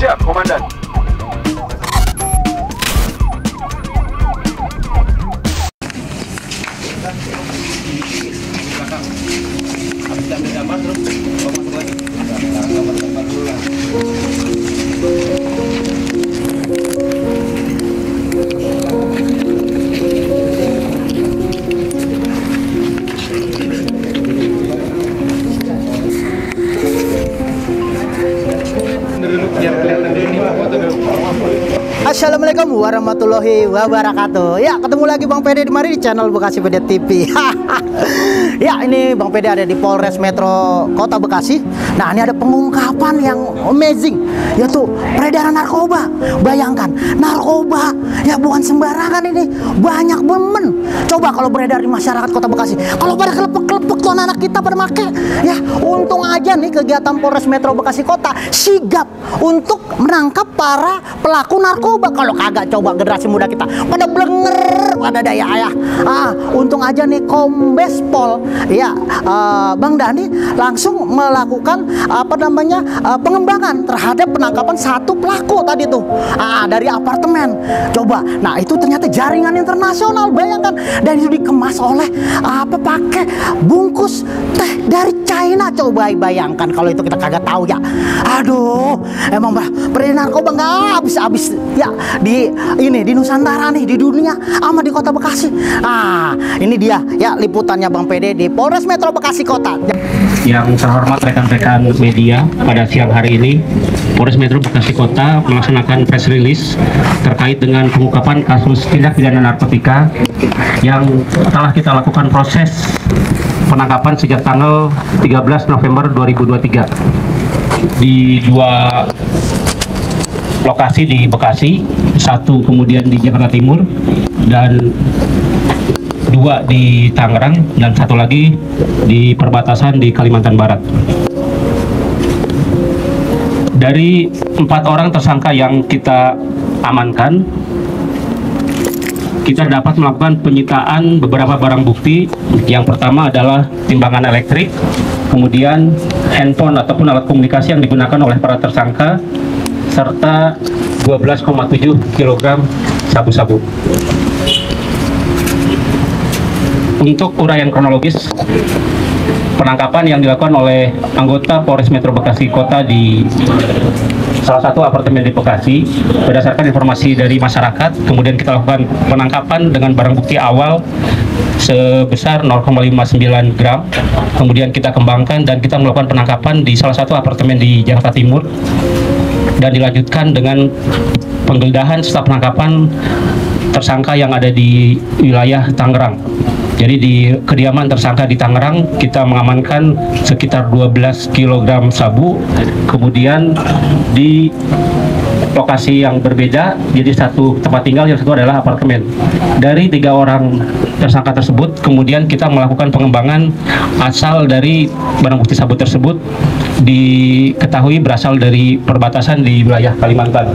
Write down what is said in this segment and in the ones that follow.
Siap, Komandan. Assalamualaikum warahmatullahi wabarakatuh. Ya, ketemu lagi Bang Pede di mari di channel Bekasi Pede TV. Ya, ini Bang Pede ada di Polres Metro Kota Bekasi. Nah, ini ada pengungkapan yang amazing, yaitu peredaran narkoba. Bayangkan, narkoba ya bukan sembarangan ini, banyak bemen. Coba kalau beredar di masyarakat Kota Bekasi, kalau pada kelepek-kelepek tuh anak kita pada make, ya untung aja nih kegiatan Polres Metro Bekasi Kota sigap untuk menangkap para pelaku narkoba. Kalau kagak, coba generasi muda kita pada blenger, pada daya ayah. Untung aja nih Kombes Pol ya Bang Dani langsung melakukan pengembangan terhadap penangkapan satu pelaku tadi tuh dari apartemen. Coba, nah itu ternyata jaringan internasional, bayangkan, dan itu dikemas oleh pakai bungkus teh dari China. Coba bayangkan kalau itu kita kagak tahu ya. Aduh, emang peredaran narkoba nggak habis-habis ya di Nusantara nih, di dunia, sama di Kota Bekasi. Ini dia ya liputannya Bang Pede di Polres Metro Bekasi Kota. Yang terhormat rekan-rekan media, pada siang hari ini Polres Metro Bekasi Kota melaksanakan press release terkait dengan pengungkapan kasus tindak pidana narkotika yang telah kita lakukan proses penangkapan sejak tanggal 13 November 2023 di dua lokasi di Bekasi, satu kemudian di Jakarta Timur dan dua di Tangerang, dan satu lagi di perbatasan di Kalimantan Barat. Dari 4 orang tersangka yang kita amankan, kita dapat melakukan penyitaan beberapa barang bukti. Yang pertama adalah timbangan elektrik, kemudian handphone ataupun alat komunikasi yang digunakan oleh para tersangka, serta 12,7 kg sabu-sabu. Untuk uraian kronologis penangkapan yang dilakukan oleh anggota Polres Metro Bekasi Kota di salah satu apartemen di Bekasi, berdasarkan informasi dari masyarakat, kemudian kita lakukan penangkapan dengan barang bukti awal sebesar 0,59 gram. Kemudian kita kembangkan dan kita melakukan penangkapan di salah satu apartemen di Jakarta Timur, dan dilanjutkan dengan penggeledahan serta penangkapan tersangka yang ada di wilayah Tangerang. Jadi di kediaman tersangka di Tangerang kita mengamankan sekitar 12 kg sabu. Kemudian di lokasi yang berbeda, jadi satu tempat tinggal, yang satu adalah apartemen. Dari 3 orang tersangka tersebut, kemudian kita melakukan pengembangan asal dari barang bukti sabu tersebut diketahui berasal dari perbatasan di wilayah Kalimantan,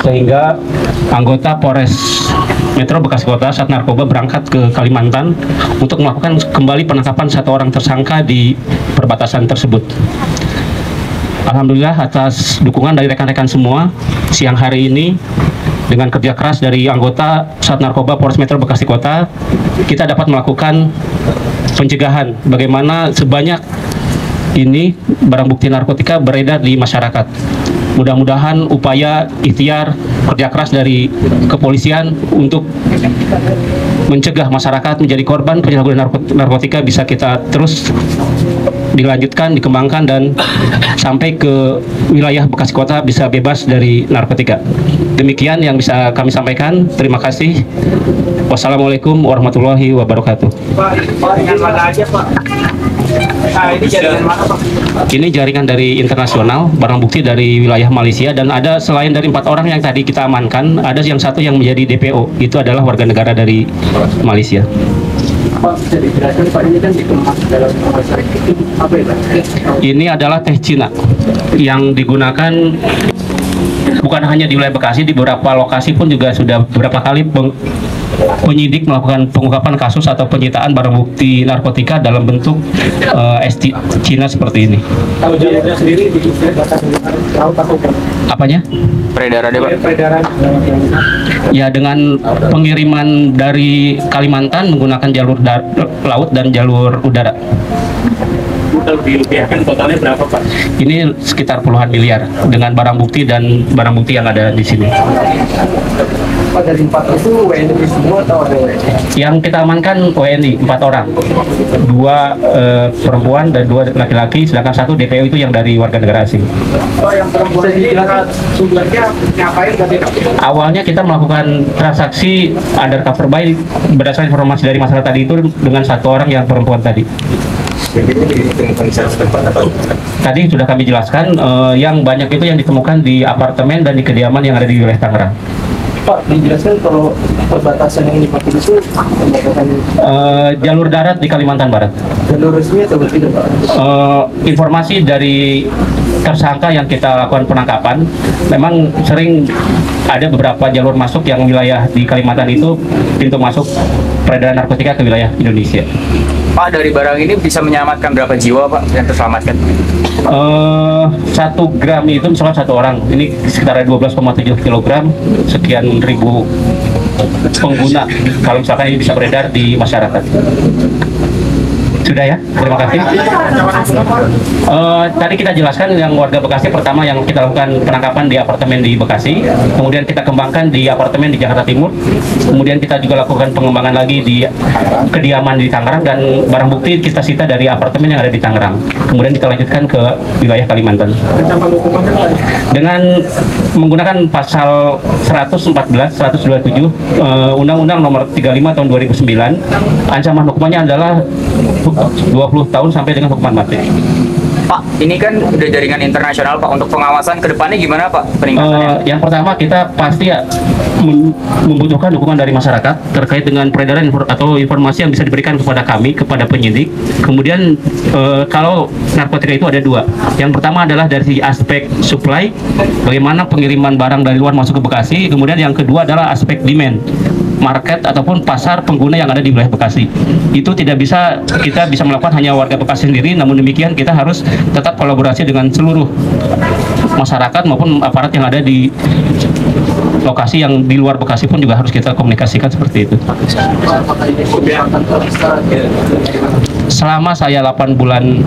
sehingga anggota Polres Metro Bekasi Kota saat narkoba berangkat ke Kalimantan untuk melakukan kembali penangkapan 1 orang tersangka di perbatasan tersebut. Alhamdulillah atas dukungan dari rekan-rekan semua, siang hari ini dengan kerja keras dari anggota Sat Narkoba Polres Metro Bekasi Kota, kita dapat melakukan pencegahan bagaimana sebanyak ini barang bukti narkotika beredar di masyarakat. Mudah-mudahan upaya ikhtiar kerja keras dari kepolisian untuk mencegah masyarakat menjadi korban penyalahgunaan narkotika bisa kita terus dilanjutkan, dikembangkan, dan sampai ke wilayah Bekasi Kota bisa bebas dari narkotika. Demikian yang bisa kami sampaikan. Terima kasih. Wassalamualaikum warahmatullahi wabarakatuh. Pak, dengan mana aja, Pak? Ini jaringan mana, Pak? Ini jaringan dari internasional, barang bukti dari wilayah Malaysia, dan ada selain dari 4 orang yang tadi kita amankan, ada yang satu yang menjadi DPO, itu adalah warga negara dari Malaysia. Pak, bisa dijelaskan, Pak, ini kan dikemas dalam apa ya, Pak? Ini adalah teh Cina yang digunakan bukan hanya di wilayah Bekasi, di beberapa lokasi pun juga sudah beberapa kali penyidik melakukan pengungkapan kasus atau penyitaan barang bukti narkotika dalam bentuk ST Cina seperti ini. Kalau dia sendiri di tahu Apanya? Peredaran deh, Pak. peredaran Ya, dengan pengiriman dari Kalimantan menggunakan jalur laut dan jalur udara. kalau dirupiahkan totalnya berapa Pak? Ini sekitar puluhan miliar dengan barang bukti dan barang bukti yang ada di sini. Pak, dari 4 itu WNI semua atau ada WNI? Yang kita amankan WNI 4 orang, 2 perempuan dan 2 laki-laki, sedangkan 1 DPO itu yang dari warga negara asing. Oh, yang perempuan ini sumbernya ngapain tadi? Awalnya kita melakukan transaksi undercover buy berdasarkan informasi dari masyarakat tadi itu dengan 1 orang yang perempuan tadi. Tadi sudah kami jelaskan, yang banyak itu yang ditemukan di apartemen dan di kediaman yang ada di wilayah Tangerang. Pak, dijelaskan kalau perbatasan yang dipakai itu perbatasan Jalur darat di Kalimantan Barat. jalur resmi atau tidak Pak? Informasi dari tersangka yang kita lakukan penangkapan, memang sering ada beberapa jalur masuk yang wilayah di Kalimantan itu pintu masuk peredaran narkotika ke wilayah Indonesia. Pak, dari barang ini bisa menyelamatkan berapa jiwa, Pak, yang terselamatkan? 1 gram itu misalkan 1 orang, ini sekitar 12,7 kg, sekian ribu pengguna kalau misalkan ini bisa beredar di masyarakat. Sudah ya, terima kasih. Tadi kita jelaskan yang warga Bekasi, pertama yang kita lakukan penangkapan di apartemen di Bekasi, kemudian kita kembangkan di apartemen di Jakarta Timur, kemudian kita juga lakukan pengembangan lagi di kediaman di Tangerang, dan barang bukti kita sita dari apartemen yang ada di Tangerang. Kemudian kita lanjutkan ke wilayah Kalimantan. Dengan menggunakan pasal 114, 127 Undang-Undang Nomor 35 Tahun 2009, ancaman hukumannya adalah 20 tahun sampai dengan hukuman mati. Pak, ini kan udah jaringan internasional, Pak. Untuk pengawasan ke depannya gimana, Pak? Peningkatannya? Yang pertama, kita pasti ya membutuhkan dukungan dari masyarakat terkait dengan peredaran atau informasi yang bisa diberikan kepada kami, kepada penyidik. Kemudian kalau narkotika itu ada 2. Yang pertama adalah dari aspek supply, bagaimana pengiriman barang dari luar masuk ke Bekasi. Kemudian yang kedua adalah aspek demand, market ataupun pasar pengguna yang ada di wilayah Bekasi. Itu tidak bisa, kita bisa melakukan hanya warga Bekasi sendiri, namun demikian kita harus tetap kolaborasi dengan seluruh masyarakat maupun aparat yang ada di lokasi yang di luar Bekasi pun juga harus kita komunikasikan seperti itu. Selama saya 8 bulan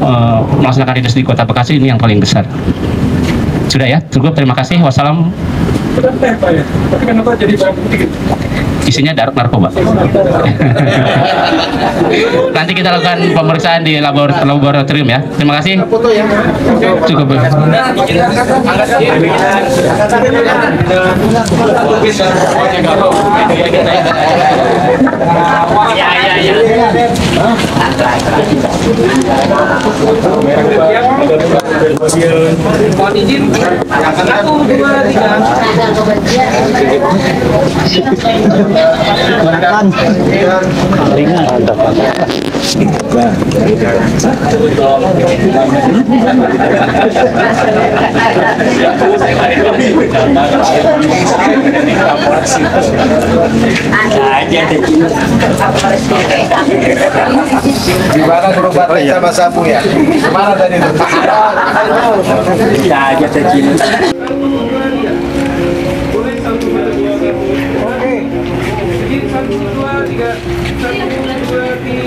melaksanakan dinas di Kota Bekasi, ini yang paling besar. Sudah ya, cukup, terima kasih. Wassalam. Tapi kenapa jadi barang bukti gitu? Isinya narkoba. Nanti kita lakukan pemeriksaan di laboratorium ya. Terima kasih. Cukup. Mohon izin. 1, 2, 3. Gimana berobat sama sapu ya? Kemana tadi itu? Ya, aja kecil. Oke. 1, 2, 3. 1, 2, 3.